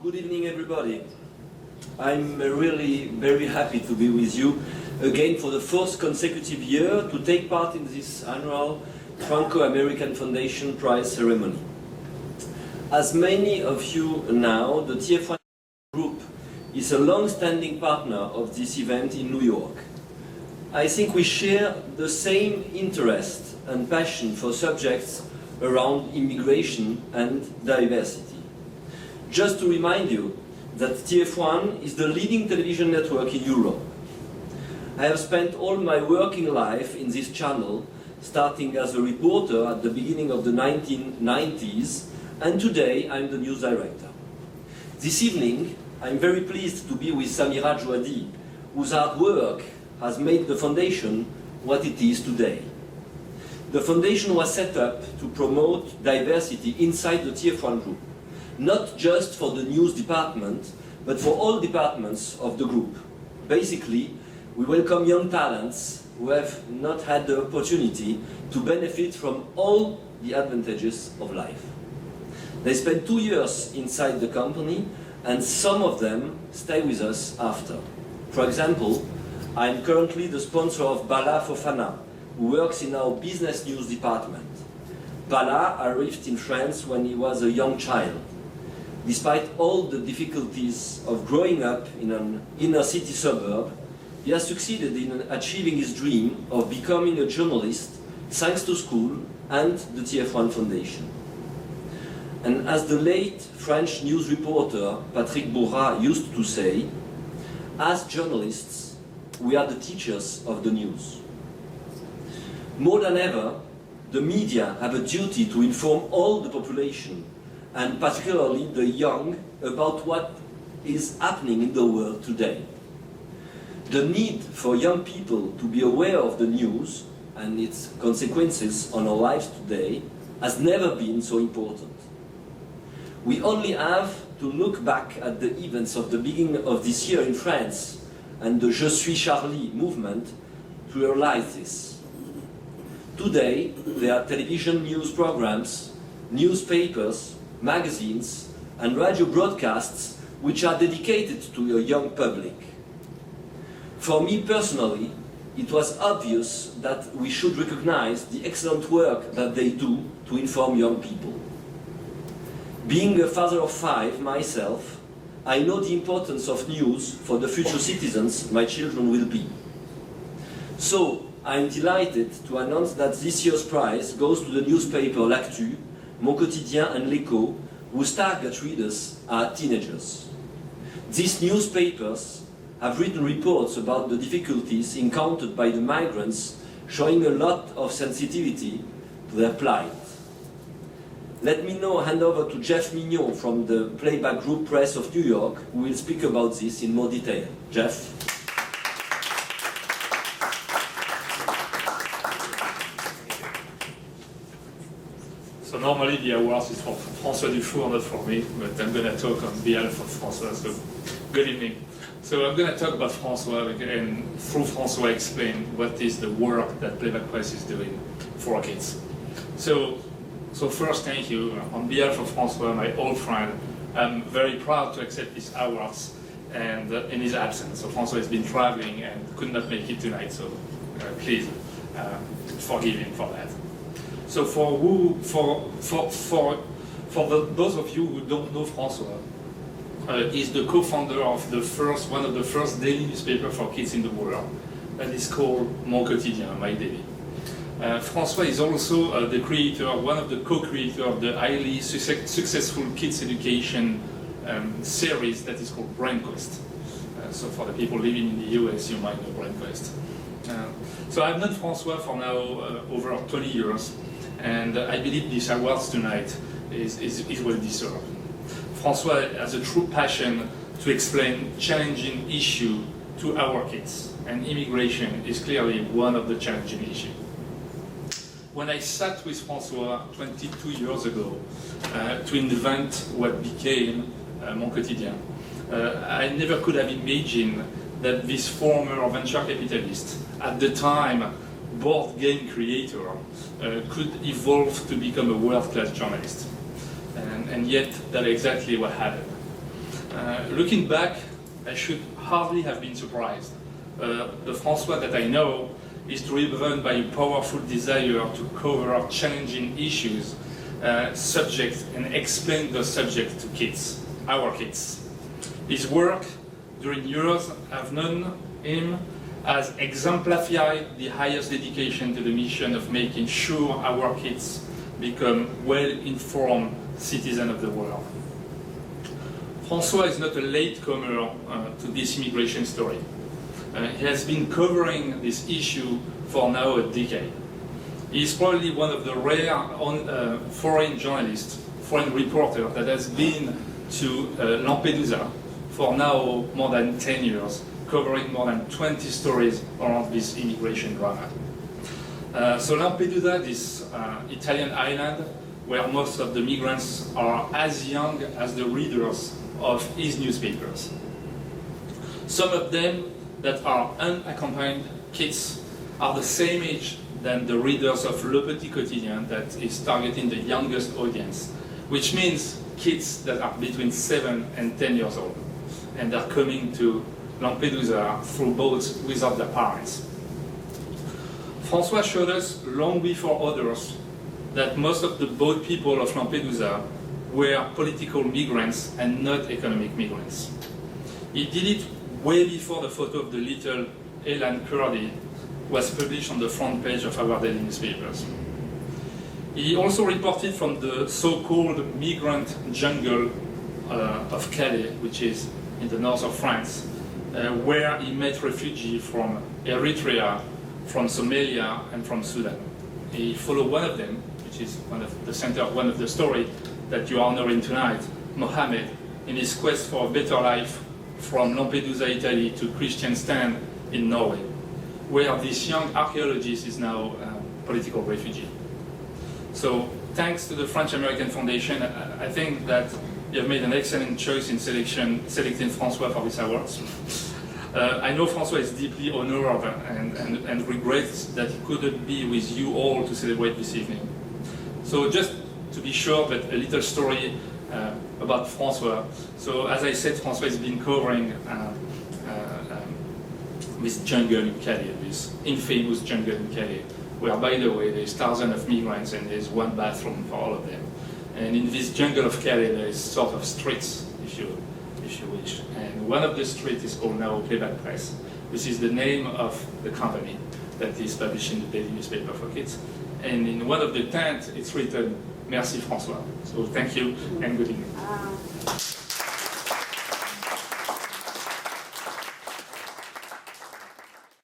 Good evening, everybody. I'm really very happy to be with you again for the fourth consecutive year to take part in this annual Franco-American Foundation Prize ceremony. As many of you know, the TF1 Group is a long-standing partner of this event in New York. I think we share the same interest and passion for subjects around immigration and diversity. Just to remind you that TF1 is the leading television network in Europe. I have spent all my working life in this channel, starting as a reporter at the beginning of the 1990s, and today I'm the news director. This evening, I'm very pleased to be with Samira Jouadi, whose hard work has made the foundation what it is today. The foundation was set up to promote diversity inside the TF1 group, not just for the news department, but for all departments of the group. Basically, we welcome young talents who have not had the opportunity to benefit from all the advantages of life. They spend 2 years inside the company, and some of them stay with us after. For example, I'm currently the sponsor of Bala Fofana, who works in our business news department. Bala arrived in France when he was a young child. Despite all the difficulties of growing up in an inner city suburb, he has succeeded in achieving his dream of becoming a journalist thanks to school and the TF1 Foundation. And as the late French news reporter Patrick Bourrat used to say, as journalists, we are the teachers of the news. More than ever, the media have a duty to inform all the population, and particularly the young, about what is happening in the world today. The need for young people to be aware of the news and its consequences on our lives today has never been so important. We only have to look back at the events of the beginning of this year in France and the Je suis Charlie movement to realize this. Today, there are television news programs, newspapers, magazines, and radio broadcasts which are dedicated to a young public. For me personally, it was obvious that we should recognize the excellent work that they do to inform young people. Being a father of 5 myself, I know the importance of news for the future citizens my children will be. So, I'm delighted to announce that this year's prize goes to the newspaper L'Actu, Mon Quotidien and L'Echo, whose target readers are teenagers. These newspapers have written reports about the difficulties encountered by the migrants, showing a lot of sensitivity to their plight. Let me now hand over to Jeff Mignon from the Playback Group Press of New York, who will speak about this in more detail. Jeff. So normally the awards is for François Dufour, not for me, but I'm going to talk on behalf of François, so good evening. So I'm going to talk about François and through François explain what is the work that Playback Press is doing for kids. So first, thank you. On behalf of François, my old friend, I'm very proud to accept these awards and in his absence. So François has been traveling and could not make it tonight, so please forgive him for that. So those of you who don't know François, is the co-founder of one of the first daily newspaper for kids in the world, that is called Mon Quotidien, My Daily. François is also the creator, one of the co-creators of the highly successful kids education series that is called BrainQuest. So for the people living in the US, you might know BrainQuest. So I've known François for now over 20 years, and I believe this awards tonight is well deserved. François has a true passion to explain challenging issues to our kids, and immigration is clearly one of the challenging issues. When I sat with François 22 years ago to invent what became Mon Quotidien, I never could have imagined that this former venture capitalist, at the time board game creator, could evolve to become a world-class journalist. And yet, that's exactly what happened. Looking back, I should hardly have been surprised. The François that I know is driven by a powerful desire to cover challenging issues, subject, and explain the subject to kids, our kids. His work during years have known him as exemplified the highest dedication to the mission of making sure our kids become well-informed citizens of the world. François is not a latecomer to this immigration story. He has been covering this issue for now a decade. He is probably one of the rare foreign journalists, foreign reporters that has been to Lampedusa for now more than 10 years, covering more than 20 stories around this immigration drama. So Lampedusa, this Italian island where most of the migrants are as young as the readers of his newspapers. Some of them that are unaccompanied kids are the same age than the readers of Le Quotidien that is targeting the youngest audience, which means kids that are between 7 and 10 years old, and they're coming to Lampedusa through boats without their parents. François showed us long before others that most of the boat people of Lampedusa were political migrants and not economic migrants. He did it way before the photo of the little Elan Kurdi was published on the front page of our daily newspapers. He also reported from the so-called migrant jungle of Calais, which is in the north of France, where he met refugees from Eritrea, from Somalia, and from Sudan. He followed one of them, which is the center of one of the stories that you are honoring tonight, Mohammed, in his quest for a better life from Lampedusa, Italy, to Kristiansand in Norway, where this young archaeologist is now a political refugee. So, thanks to the French-American Foundation, I think that you have made an excellent choice in selecting François for this awards. I know François is deeply honored and regrets that he couldn't be with you all to celebrate this evening. So just to be sure, but a little story about François. So as I said, François has been covering this jungle in Calais, this infamous jungle in Calais, where, by the way, there's thousands of migrants and there's one bathroom for all of them. And in this jungle of Calais, there is sort of streets, if you wish. And one of the streets is called now Bac Presse, which is the name of the company that is publishing the daily newspaper for kids. And in one of the tents, it's written, "Merci François." So thank you and good evening.